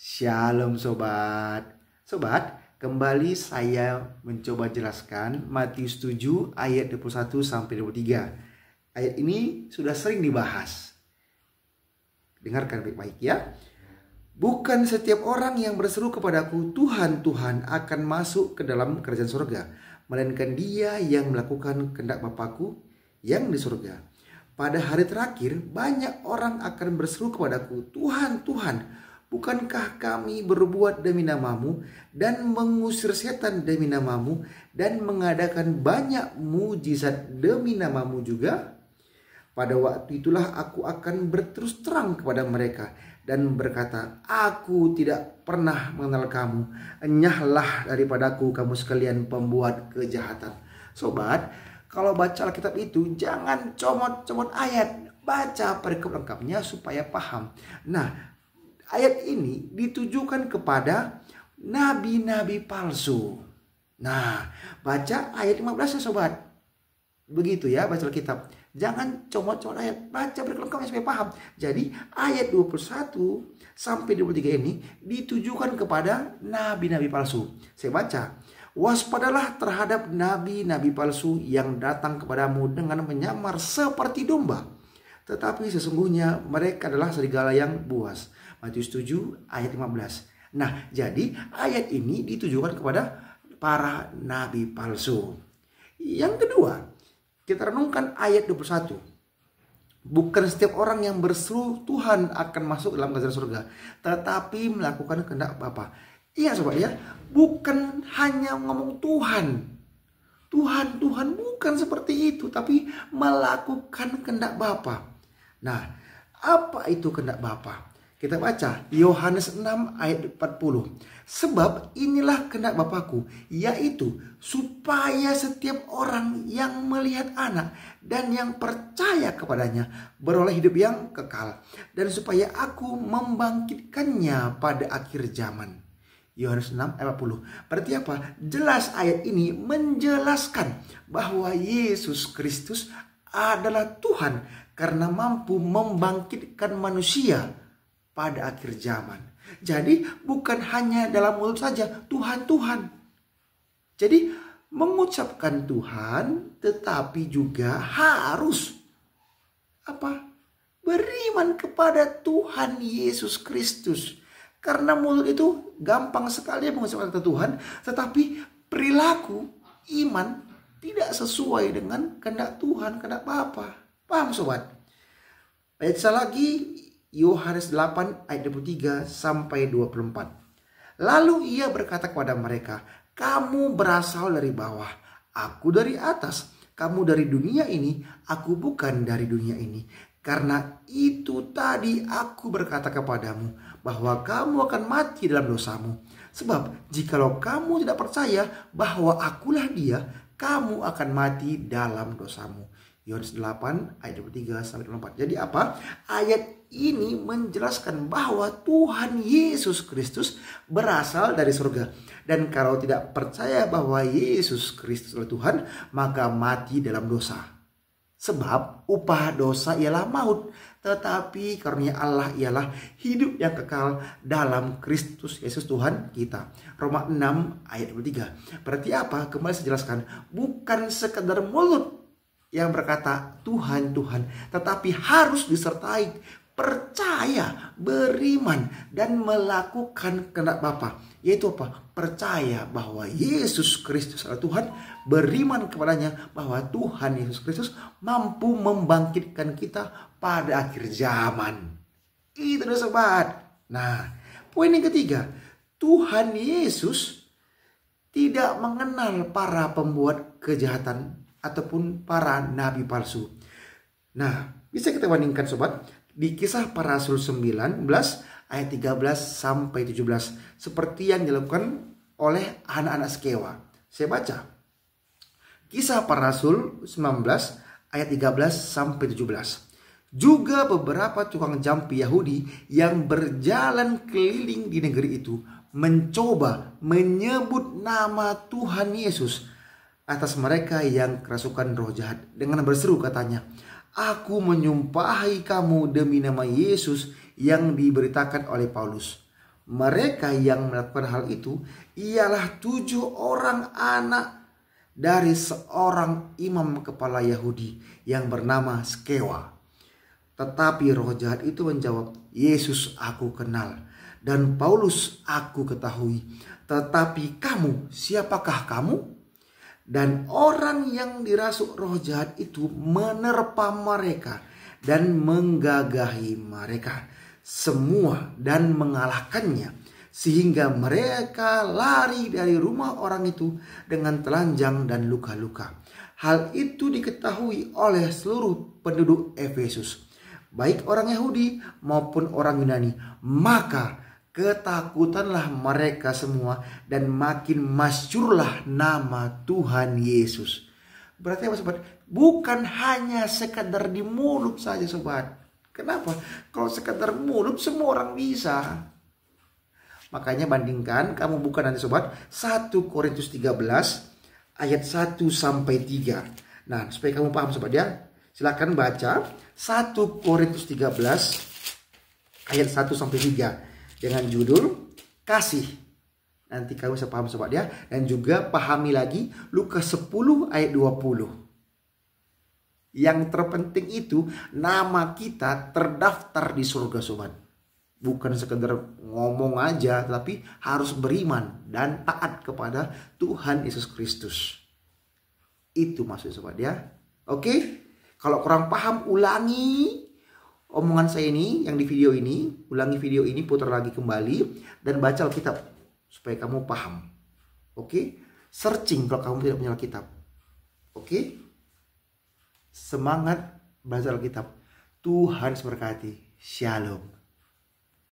Shalom sobat. Sobat, kembali saya mencoba jelaskan Matius 7 ayat 21 sampai 23. Ayat ini sudah sering dibahas. Dengarkan baik-baik ya. Bukan setiap orang yang berseru kepadaku, Tuhan, Tuhan, akan masuk ke dalam kerajaan surga, melainkan dia yang melakukan kehendak Bapa-Ku yang di surga. Pada hari terakhir, banyak orang akan berseru kepadaku, Tuhan, Tuhan, bukankah kami berbuat demi namamu dan mengusir setan demi namamu dan mengadakan banyak mujizat demi namamu juga? Pada waktu itulah aku akan berterus terang kepada mereka dan berkata, aku tidak pernah mengenal kamu. Enyahlah daripadaku kamu sekalian pembuat kejahatan. Sobat, kalau baca Alkitab itu jangan comot-comot ayat. Baca perikop lengkapnya supaya paham. Nah, ayat ini ditujukan kepada nabi-nabi palsu. Nah, baca ayat 15 ya sobat. Begitu ya baca Alkitab. Jangan comot-comot ayat. Baca berkelengkapnya supaya paham. Jadi ayat 21 sampai 23 ini ditujukan kepada nabi-nabi palsu. Saya baca. Waspadalah terhadap nabi-nabi palsu yang datang kepadamu dengan menyamar seperti domba, tetapi sesungguhnya mereka adalah serigala yang buas. Matius 7 ayat 15. Nah, jadi ayat ini ditujukan kepada para nabi palsu. Yang kedua, kita renungkan ayat 21. Bukan setiap orang yang berseru Tuhan akan masuk dalam kerajaan surga, tetapi melakukan kehendak Bapa. Iya sobat ya, bukan hanya ngomong Tuhan. Tuhan, Tuhan bukan seperti itu, tapi melakukan kehendak Bapa. Nah, apa itu kehendak Bapa? Kita baca Yohanes 6 ayat 40. Sebab inilah kehendak Bapa-Ku, yaitu supaya setiap orang yang melihat Anak dan yang percaya kepadanya beroleh hidup yang kekal, dan supaya Aku membangkitkannya pada akhir zaman. Yohanes 6 ayat 40. Berarti apa? Jelas ayat ini menjelaskan bahwa Yesus Kristus adalah Tuhan karena mampu membangkitkan manusia pada akhir zaman. Jadi bukan hanya dalam mulut saja Tuhan, Tuhan. Jadi mengucapkan Tuhan tetapi juga harus apa? Beriman kepada Tuhan Yesus Kristus. Karena mulut itu gampang sekali mengucapkan kata Tuhan, tetapi perilaku iman tidak sesuai dengan kehendak Tuhan, kehendak Bapa. Paham sobat? Baca lagi Yohanes 8 ayat 23 sampai 24. Lalu ia berkata kepada mereka, kamu berasal dari bawah, aku dari atas. Kamu dari dunia ini, aku bukan dari dunia ini. Karena itu tadi aku berkata kepadamu bahwa kamu akan mati dalam dosamu. Sebab jikalau kamu tidak percaya bahwa akulah dia, kamu akan mati dalam dosamu. Yohanes 8 ayat 23 sampai 24. Jadi apa? Ayat ini menjelaskan bahwa Tuhan Yesus Kristus berasal dari surga. Dan kalau tidak percaya bahwa Yesus Kristus adalah Tuhan, maka mati dalam dosa. Sebab upah dosa ialah maut, tetapi karunia Allah ialah hidup yang kekal dalam Kristus Yesus Tuhan kita. Roma 6 ayat 23. Berarti apa? Kembali saya jelaskan. Bukan sekedar mulut yang berkata Tuhan, Tuhan, tetapi harus disertai percaya, beriman, dan melakukan kehendak Bapa. Yaitu apa? Percaya bahwa Yesus Kristus adalah Tuhan, beriman kepadanya bahwa Tuhan Yesus Kristus mampu membangkitkan kita pada akhir zaman. Itu dah sobat. Nah, poin yang ketiga, Tuhan Yesus tidak mengenal para pembuat kejahatan ataupun para nabi palsu. Nah, bisa kita bandingkan sobat di Kisah Para Rasul 19 ayat 13 sampai 17 seperti yang dilakukan oleh anak-anak Skewa. Saya baca. Kisah Para Rasul 19 ayat 13 sampai 17. Juga beberapa tukang jampi Yahudi yang berjalan keliling di negeri itu mencoba menyebut nama Tuhan Yesus atas mereka yang kerasukan roh jahat dengan berseru katanya, aku menyumpahi kamu demi nama Yesus yang diberitakan oleh Paulus. Mereka yang melakukan hal itu ialah 7 orang anak dari seorang imam kepala Yahudi yang bernama Skewa. Tetapi roh jahat itu menjawab, Yesus aku kenal dan Paulus aku ketahui. Tetapi kamu, siapakah kamu? Dan orang yang dirasuk roh jahat itu menerpa mereka dan menggagahi mereka semua dan mengalahkannya, sehingga mereka lari dari rumah orang itu dengan telanjang dan luka-luka. Hal itu diketahui oleh seluruh penduduk Efesus, baik orang Yahudi maupun orang Yunani. Maka ketakutanlah mereka semua dan makin masyhurlah nama Tuhan Yesus. Berarti apa sobat? Bukan hanya sekadar di mulut saja sobat. Kenapa? Kalau sekadar mulut semua orang bisa. Makanya bandingkan, kamu buka nanti sobat, 1 Korintus 13 ayat 1 sampai 3. Nah, supaya kamu paham sobat ya, silakan baca 1 Korintus 13 ayat 1 sampai 3 dengan judul kasih. Nanti kamu bisa paham sobat ya. Dan juga pahami lagi Lukas 10 ayat 20. Yang terpenting itu nama kita terdaftar di surga sobat. Bukan sekedar ngomong aja, tapi harus beriman dan taat kepada Tuhan Yesus Kristus. Itu maksudnya sobat ya. Oke? Kalau kurang paham, ulangi omongan saya ini yang di video ini. Ulangi video ini, putar lagi kembali dan baca Alkitab supaya kamu paham. Oke? Searching kalau kamu tidak punya Alkitab. Oke? Semangat belajar Alkitab. Tuhan memberkati. Shalom.